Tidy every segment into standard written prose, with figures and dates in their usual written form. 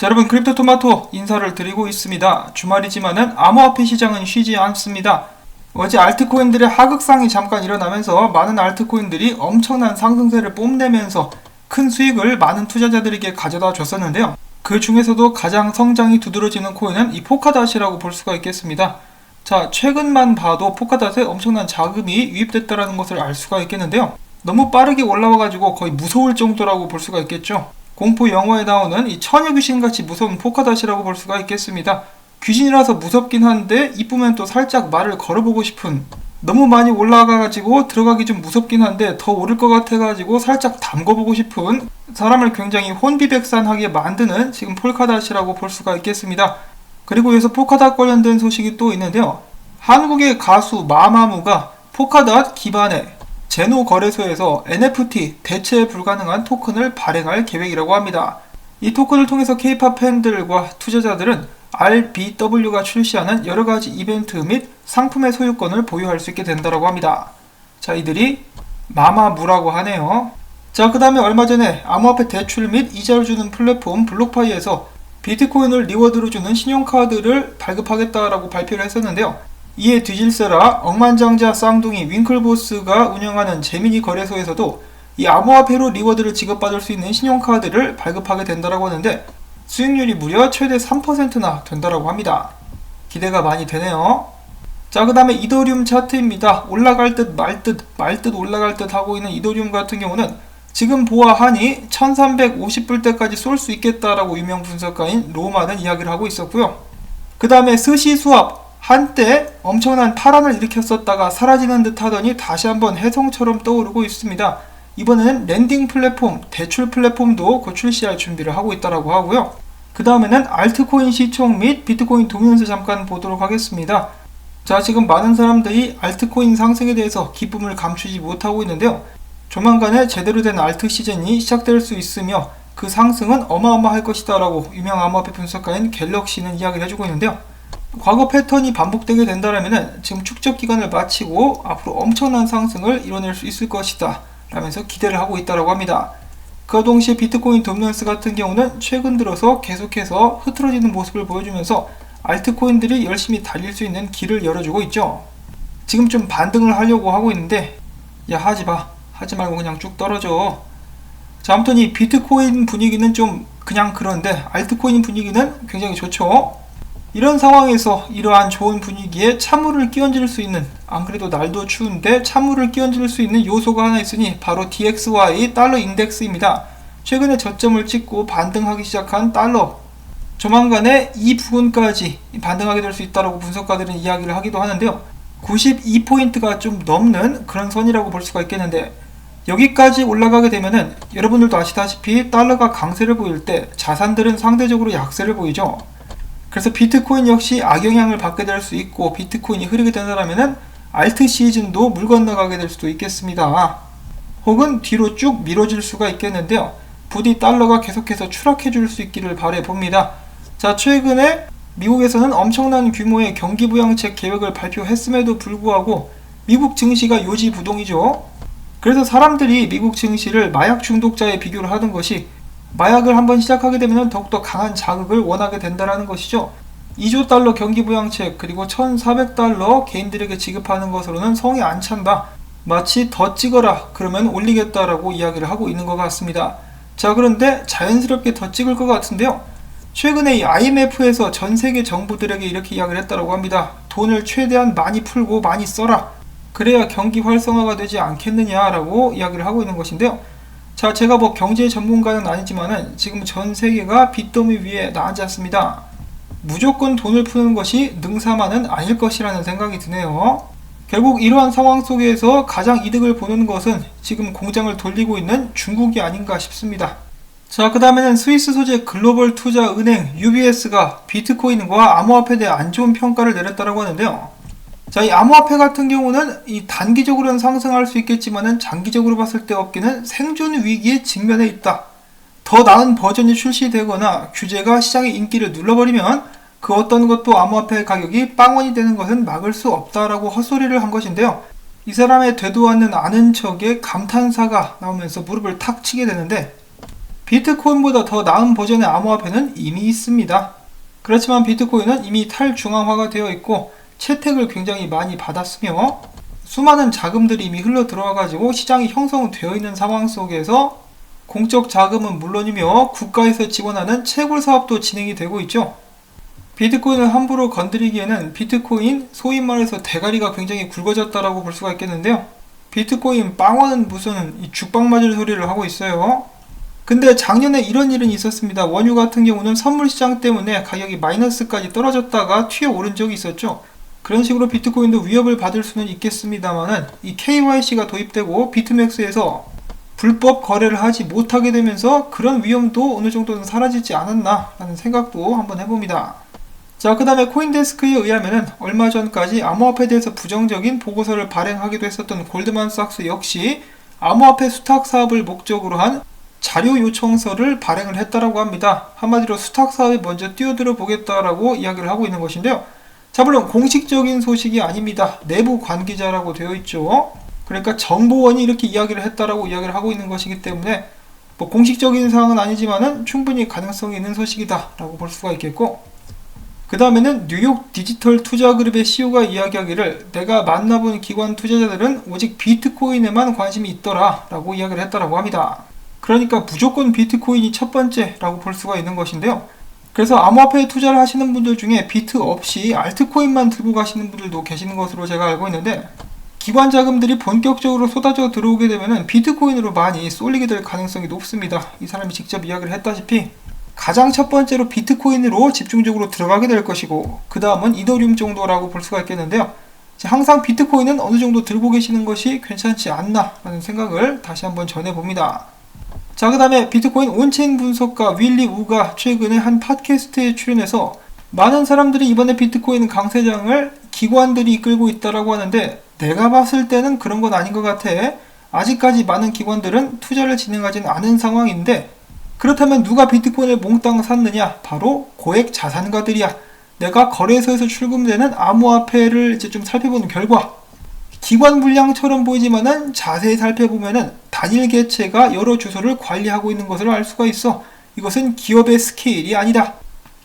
자, 여러분, 크립토토마토 인사를 드리고 있습니다. 주말이지만은 암호화폐 시장은 쉬지 않습니다. 어제 알트코인들의 하극상이 잠깐 일어나면서 많은 알트코인들이 엄청난 상승세를 뽐내면서 큰 수익을 많은 투자자들에게 가져다 줬었는데요. 그 중에서도 가장 성장이 두드러지는 코인은 이 포카닷이라고 볼 수가 있겠습니다. 자, 최근만 봐도 포카닷에 엄청난 자금이 유입됐다는 것을 알 수가 있겠는데요. 너무 빠르게 올라와가지고 거의 무서울 정도라고 볼 수가 있겠죠. 공포 영화에 나오는 이 처녀 귀신같이 무서운 포카닷이라고 볼 수가 있겠습니다. 귀신이라서 무섭긴 한데 이쁘면 또 살짝 말을 걸어보고 싶은, 너무 많이 올라가가지고 들어가기 좀 무섭긴 한데 더 오를 것 같아가지고 살짝 담궈보고 싶은, 사람을 굉장히 혼비백산하게 만드는 지금 포카닷이라고 볼 수가 있겠습니다. 그리고 여기서 포카닷 관련된 소식이 또 있는데요. 한국의 가수 마마무가 포카닷 기반의 제노 거래소에서 NFT 대체 불가능한 토큰을 발행할 계획이라고 합니다. 이 토큰을 통해서 K-POP 팬들과 투자자들은 RBW가 출시하는 여러가지 이벤트 및 상품의 소유권을 보유할 수 있게 된다고 합니다. 자, 이들이 마마무라고 하네요. 자, 그 다음에 얼마 전에 암호화폐 대출 및 이자를 주는 플랫폼 블록파이에서 비트코인을 리워드로 주는 신용카드를 발급하겠다라고 발표를 했었는데요. 이에 뒤질세라 억만장자 쌍둥이 윙클보스가 운영하는 제미니 거래소에서도 이 암호화폐로 리워드를 지급받을 수 있는 신용카드를 발급하게 된다고 하는데 수익률이 무려 최대 3%나 된다고 합니다. 기대가 많이 되네요. 자, 그 다음에 이더리움 차트입니다. 올라갈 듯 말 듯 올라갈 듯 하고 있는 이더리움 같은 경우는 지금 보아하니 1350불대까지 쏠 수 있겠다라고 유명 분석가인 로마는 이야기를 하고 있었고요. 그 다음에 스시 수합, 한때 엄청난 파란을 일으켰었다가 사라지는 듯 하더니 다시 한번 혜성처럼 떠오르고 있습니다. 이번에는 랜딩 플랫폼, 대출 플랫폼도 곧 출시할 준비를 하고 있다고 하고요. 그 다음에는 알트코인 시총 및 비트코인 도미넌스 잠깐 보도록 하겠습니다. 자, 지금 많은 사람들이 알트코인 상승에 대해서 기쁨을 감추지 못하고 있는데요. 조만간에 제대로 된 알트 시즌이 시작될 수 있으며 그 상승은 어마어마할 것이다 라고 유명 암호화폐 분석가인 갤럭시는 이야기를 해주고 있는데요. 과거 패턴이 반복되게 된다면 지금 축적 기간을 마치고 앞으로 엄청난 상승을 이뤄낼 수 있을 것이다 라면서 기대를 하고 있다고 합니다. 그와 동시에 비트코인 도미넌스 같은 경우는 최근 들어서 계속해서 흐트러지는 모습을 보여주면서 알트코인들이 열심히 달릴 수 있는 길을 열어주고 있죠. 지금 좀 반등을 하려고 하고 있는데 야, 하지 말고 그냥 쭉 떨어져. 자, 아무튼 이 비트코인 분위기는 좀 그냥 그런데 알트코인 분위기는 굉장히 좋죠. 이런 상황에서 이러한 좋은 분위기에 찬물을 끼얹을 수 있는, 안 그래도 날도 추운데 찬물을 끼얹을 수 있는 요소가 하나 있으니 바로 DXY 달러 인덱스입니다. 최근에 저점을 찍고 반등하기 시작한 달러, 조만간에 이 부분까지 반등하게 될 수 있다고 분석가들은 이야기를 하기도 하는데요. 92포인트가 좀 넘는 그런 선이라고 볼 수가 있겠는데, 여기까지 올라가게 되면은 여러분들도 아시다시피 달러가 강세를 보일 때 자산들은 상대적으로 약세를 보이죠. 그래서 비트코인 역시 악영향을 받게 될 수 있고, 비트코인이 흐르게 된다면은 알트 시즌도 물 건너가게 될 수도 있겠습니다. 혹은 뒤로 쭉 밀어질 수가 있겠는데요. 부디 달러가 계속해서 추락해 줄 수 있기를 바래 봅니다. 자, 최근에 미국에서는 엄청난 규모의 경기부양책 계획을 발표했음에도 불구하고 미국 증시가 요지부동이죠. 그래서 사람들이 미국 증시를 마약 중독자에 비교를 하는 것이, 마약을 한번 시작하게 되면 더욱더 강한 자극을 원하게 된다는 것이죠. 2조 달러 경기부양책 그리고 1400달러 개인들에게 지급하는 것으로는 성이 안 찬다. 마치 더 찍어라 그러면 올리겠다라고 이야기를 하고 있는 것 같습니다. 자, 그런데 자연스럽게 더 찍을 것 같은데요. 최근에 이 IMF에서 전 세계 정부들에게 이렇게 이야기를 했다고 합니다. 돈을 최대한 많이 풀고 많이 써라. 그래야 경기 활성화가 되지 않겠느냐라고 이야기를 하고 있는 것인데요. 자, 제가 뭐 경제 전문가는 아니지만은 지금 전 세계가 빚더미 위에 앉았습니다. 무조건 돈을 푸는 것이 능사만은 아닐 것이라는 생각이 드네요. 결국 이러한 상황 속에서 가장 이득을 보는 것은 지금 공장을 돌리고 있는 중국이 아닌가 싶습니다. 자, 그 다음에는 스위스 소재 글로벌 투자 은행 UBS가 비트코인과 암호화폐에 대해 안 좋은 평가를 내렸다고 하는데요. 자, 이 암호화폐 같은 경우는 이 단기적으로는 상승할 수 있겠지만은 장기적으로 봤을 때 업계는 생존 위기에 직면해 있다. 더 나은 버전이 출시되거나 규제가 시장의 인기를 눌러버리면 그 어떤 것도 암호화폐 가격이 빵원이 되는 것은 막을 수 없다라고 헛소리를 한 것인데요. 이 사람의 되도 않는 아는 척에 감탄사가 나오면서 무릎을 탁 치게 되는데, 비트코인보다 더 나은 버전의 암호화폐는 이미 있습니다. 그렇지만 비트코인은 이미 탈중앙화가 되어 있고 채택을 굉장히 많이 받았으며 수많은 자금들이 이미 흘러 들어와가지고 시장이 형성되어 있는 상황 속에서 공적 자금은 물론이며 국가에서 지원하는 채굴 사업도 진행이 되고 있죠. 비트코인을 함부로 건드리기에는 비트코인 소위 말해서 대가리가 굉장히 굵어졌다라고 볼 수가 있겠는데요. 비트코인 빵원은 무슨 죽빵 맞을 소리를 하고 있어요. 근데 작년에 이런 일은 있었습니다. 원유 같은 경우는 선물 시장 때문에 가격이 마이너스까지 떨어졌다가 튀어오른 적이 있었죠. 그런 식으로 비트코인도 위협을 받을 수는 있겠습니다만은 이 KYC가 도입되고 비트맥스에서 불법 거래를 하지 못하게 되면서 그런 위험도 어느 정도는 사라지지 않았나 라는 생각도 한번 해봅니다. 자, 그 다음에 코인데스크에 의하면은 얼마 전까지 암호화폐에 대해서 부정적인 보고서를 발행하기도 했었던 골드만삭스 역시 암호화폐 수탁 사업을 목적으로 한 자료 요청서를 발행을 했다라고 합니다. 한마디로 수탁 사업에 먼저 뛰어들어 보겠다라고 이야기를 하고 있는 것인데요. 자, 물론 공식적인 소식이 아닙니다. 내부 관계자라고 되어 있죠. 그러니까 정보원이 이렇게 이야기를 했다라고 이야기를 하고 있는 것이기 때문에 뭐 공식적인 사항은 아니지만은 충분히 가능성이 있는 소식이다라고 볼 수가 있겠고, 그 다음에는 뉴욕 디지털 투자그룹의 CEO가 이야기하기를 내가 만나본 기관 투자자들은 오직 비트코인에만 관심이 있더라 라고 이야기를 했다라고 합니다. 그러니까 무조건 비트코인이 첫 번째라고 볼 수가 있는 것인데요. 그래서 암호화폐에 투자를 하시는 분들 중에 비트 없이 알트코인만 들고 가시는 분들도 계시는 것으로 제가 알고 있는데, 기관 자금들이 본격적으로 쏟아져 들어오게 되면 비트코인으로 많이 쏠리게 될 가능성이 높습니다. 이 사람이 직접 이야기를 했다시피 가장 첫 번째로 비트코인으로 집중적으로 들어가게 될 것이고, 그 다음은 이더리움 정도라고 볼 수가 있겠는데요. 항상 비트코인은 어느 정도 들고 계시는 것이 괜찮지 않나 라는 생각을 다시 한번 전해봅니다. 자, 그 다음에 비트코인 온체인 분석가 윌리 우가 최근에 한 팟캐스트에 출연해서 많은 사람들이 이번에 비트코인 강세장을 기관들이 이끌고 있다라고 하는데, 내가 봤을 때는 그런 건 아닌 것 같아. 아직까지 많은 기관들은 투자를 진행하진 않은 상황인데, 그렇다면 누가 비트코인을 몽땅 샀느냐? 바로 고액 자산가들이야. 내가 거래소에서 출금되는 암호화폐를 이제 좀 살펴보는 결과 기관 분량처럼 보이지만은 자세히 살펴보면은 단일 개체가 여러 주소를 관리하고 있는 것을 알 수가 있어. 이것은 기업의 스케일이 아니다.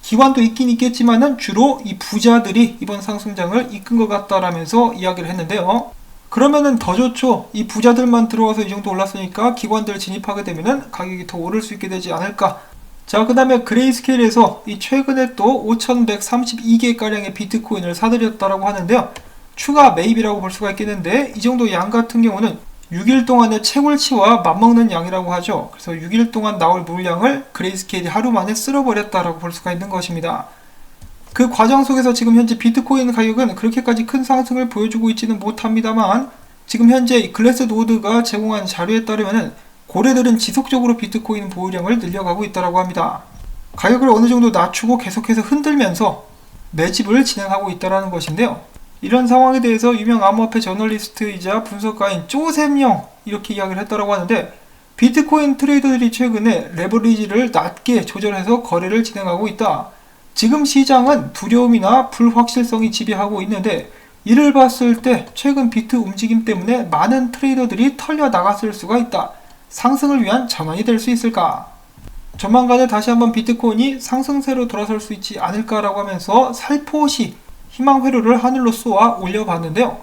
기관도 있긴 있겠지만은 주로 이 부자들이 이번 상승장을 이끈 것 같다라면서 이야기를 했는데요. 그러면은 더 좋죠. 이 부자들만 들어와서 이 정도 올랐으니까 기관들 진입하게 되면은 가격이 더 오를 수 있게 되지 않을까. 자, 그 다음에 그레이스케일에서 이 최근에 또 5132개가량의 비트코인을 사들였다라고 하는데요. 추가 매입이라고 볼 수가 있겠는데, 이 정도 양 같은 경우는 6일 동안의 채굴치와 맞먹는 양이라고 하죠. 그래서 6일 동안 나올 물량을 그레이스케일이 하루 만에 쓸어버렸다라고 볼 수가 있는 것입니다. 그 과정 속에서 지금 현재 비트코인 가격은 그렇게까지 큰 상승을 보여주고 있지는 못합니다만, 지금 현재 글래스노드가 제공한 자료에 따르면 고래들은 지속적으로 비트코인 보유량을 늘려가고 있다고 합니다. 가격을 어느 정도 낮추고 계속해서 흔들면서 매집을 진행하고 있다는 것인데요. 이런 상황에 대해서 유명 암호화폐 저널리스트이자 분석가인 쪼셈영 이렇게 이야기를 했다고 하는데, 비트코인 트레이더들이 최근에 레버리지를 낮게 조절해서 거래를 진행하고 있다. 지금 시장은 두려움이나 불확실성이 지배하고 있는데, 이를 봤을 때 최근 비트 움직임 때문에 많은 트레이더들이 털려 나갔을 수가 있다. 상승을 위한 전환이 될 수 있을까? 조만간에 다시 한번 비트코인이 상승세로 돌아설 수 있지 않을까라고 하면서 살포시 희망 회로를 하늘로 쏘아 올려봤는데요.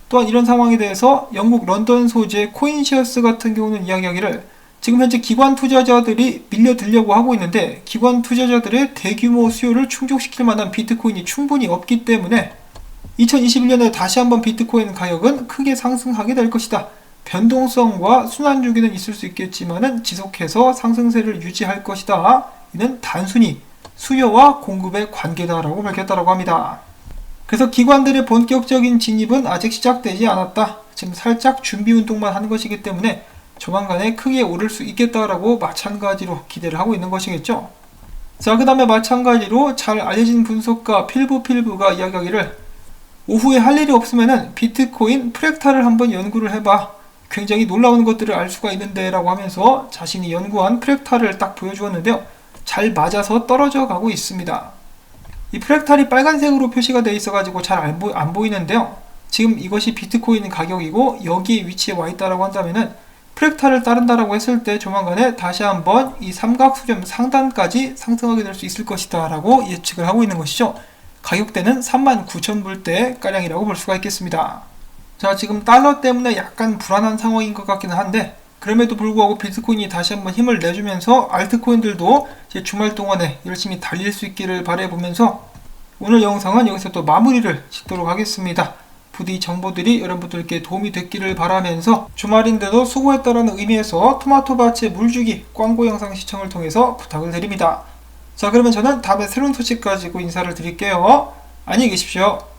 또한 이런 상황에 대해서 영국 런던 소재 코인시어스 같은 경우는 이야기하기를, 지금 현재 기관 투자자들이 밀려들려고 하고 있는데 기관 투자자들의 대규모 수요를 충족시킬 만한 비트코인이 충분히 없기 때문에 2021년에 다시 한번 비트코인 가격은 크게 상승하게 될 것이다. 변동성과 순환주기는 있을 수 있겠지만은 지속해서 상승세를 유지할 것이다. 이는 단순히 수요와 공급의 관계다라고 밝혔다고 합니다. 그래서 기관들의 본격적인 진입은 아직 시작되지 않았다. 지금 살짝 준비 운동만 하는 것이기 때문에 조만간에 크게 오를 수 있겠다라고 마찬가지로 기대를 하고 있는 것이겠죠. 자, 그 다음에 마찬가지로 잘 알려진 분석가 필부가 이야기하기를, 오후에 할 일이 없으면은 비트코인 프랙탈을 한번 연구를 해봐. 굉장히 놀라운 것들을 알 수가 있는데 라고 하면서 자신이 연구한 프랙탈을 딱 보여주었는데요. 잘 맞아서 떨어져 가고 있습니다. 이 프랙탈이 빨간색으로 표시가 되어 있어가지고 잘 안 보이는데요. 지금 이것이 비트코인 가격이고 여기에 위치해 와 있다라고 한다면은 프랙탈을 따른다라고 했을 때 조만간에 다시 한번 이 삼각수렴 상단까지 상승하게 될 수 있을 것이다 라고 예측을 하고 있는 것이죠. 가격대는 39,000불대 가량이라고 볼 수가 있겠습니다. 자, 지금 달러 때문에 약간 불안한 상황인 것 같기는 한데 그럼에도 불구하고 비트코인이 다시 한번 힘을 내주면서 알트코인들도 이제 주말 동안에 열심히 달릴 수 있기를 바라보면서 오늘 영상은 여기서 또 마무리를 짓도록 하겠습니다. 부디 정보들이 여러분들께 도움이 됐기를 바라면서 주말인데도 수고했다라는 의미에서 토마토밭의 물주기 광고 영상 시청을 통해서 부탁을 드립니다. 자, 그러면 저는 다음에 새로운 소식 가지고 인사를 드릴게요. 안녕히 계십시오.